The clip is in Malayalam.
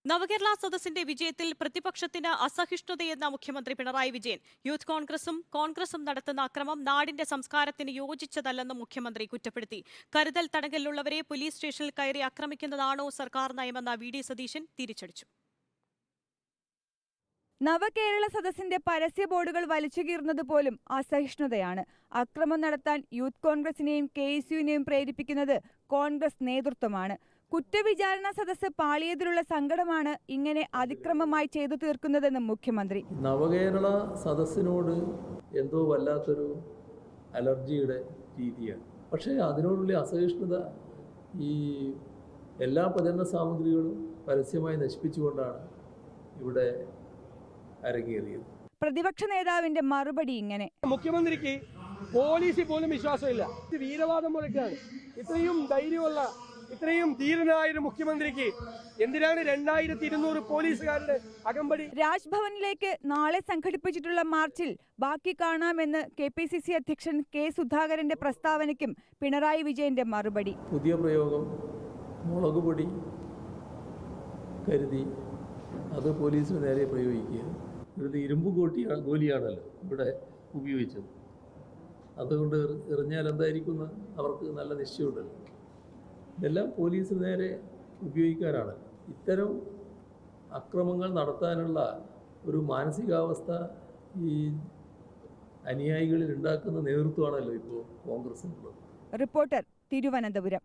നവകേരള സദസ്സിന്റെ വിജയത്തിൽ പ്രതിപക്ഷത്തിന് അസഹിഷ്ണുതയെന്ന മുഖ്യമന്ത്രി പിണറായി വിജയൻ. യൂത്ത് കോൺഗ്രസും നടത്തുന്ന അക്രമം നാടിന്റെ സംസ്കാരത്തിന് യോജിച്ചതല്ലെന്ന് മുഖ്യമന്ത്രി കുറ്റപ്പെടുത്തി. കരുതൽ തടങ്കലിലുള്ളവരെ പോലീസ് സ്റ്റേഷനിൽ കയറി ആക്രമിക്കുന്നതാണോ സർക്കാർ നയമെന്ന വി.ഡി. സതീശൻ തിരിച്ചടിച്ചു. നവകേരള സദസ്സിന്റെ പരസ്യ ബോർഡുകൾ വലിച്ചുകീറുന്നത് പോലും അസഹിഷ്ണുതയാണ്. അക്രമം നടത്താൻ യൂത്ത് കോൺഗ്രസിനെയും KSUവിനെയും പ്രേരിപ്പിക്കുന്നത് കോൺഗ്രസ് നേതൃത്വമാണ്. കുറ്റവിചാരണ സദസ്സ് പാളിയതിലുള്ള സങ്കടമാണ് ഇങ്ങനെ അതിക്രമമായി ചെയ്തു തീർക്കുന്നതെന്ന് മുഖ്യമന്ത്രി. നവകേരള സദസ്സിനോട് എന്തോ വല്ലാത്തൊരു അലർജിയുടെ രീതിയാണ്. പക്ഷേ അതിനോടുള്ള അസഹിഷ്ണുത ഈ എല്ലാ പ്രചരണ സാമഗ്രികളും പരസ്യമായി നശിപ്പിച്ചുകൊണ്ടാണ് ഇവിടെ അരങ്ങേറിയത്. പ്രതിപക്ഷ നേതാവിന്റെ മറുപടി ഇങ്ങനെ: മുഖ്യമന്ത്രിക്ക് പോലീസിൽ പോലും വിശ്വാസമില്ല. വീരവാദം മുഴക്കാണ്. ഇത്രയും ധൈര്യമുള്ള, ഇത്രയും ധീരനായൊരു മുഖ്യമന്ത്രിക്ക് എന്തിനാണ് 2200 പോലീസുകാരുടെ അകമ്പടി? രാജ്ഭവനിലേക്ക് നാളെ സംഘടിപ്പിച്ചിട്ടുള്ള മാർച്ചിൽ ബാക്കി കാണാമെന്ന് KPCC അധ്യക്ഷൻ K. സുധാകരന്റെ പ്രസ്താവനയ്ക്കും പിണറായി വിജയന്റെ മറുപടി. പുതിയ പ്രയോഗം മുളകുപൊടി കരുതി അത് പോലീസിന് നേരെ പ്രയോഗിക്കുക. ഇത് ഇരുമ്പ് ഗോലിയാണല്ലോ ഇവിടെ ഉപയോഗിച്ചത്. അതുകൊണ്ട് എറിഞ്ഞാൽ എന്തായിരിക്കും അവർക്ക് നല്ല നിശ്ചയമുണ്ടല്ലോ. ഇതെല്ലാം പോലീസിന് നേരെ ഉപയോഗിക്കാനാണ്. ഇത്തരം അക്രമങ്ങൾ നടത്താനുള്ള ഒരു മാനസികാവസ്ഥ ഈ അനുയായികളിൽ ഉണ്ടാക്കുന്ന നേതൃത്വമാണല്ലോ ഇപ്പോൾ കോൺഗ്രസിനുള്ളത്. റിപ്പോർട്ടർ, തിരുവനന്തപുരം.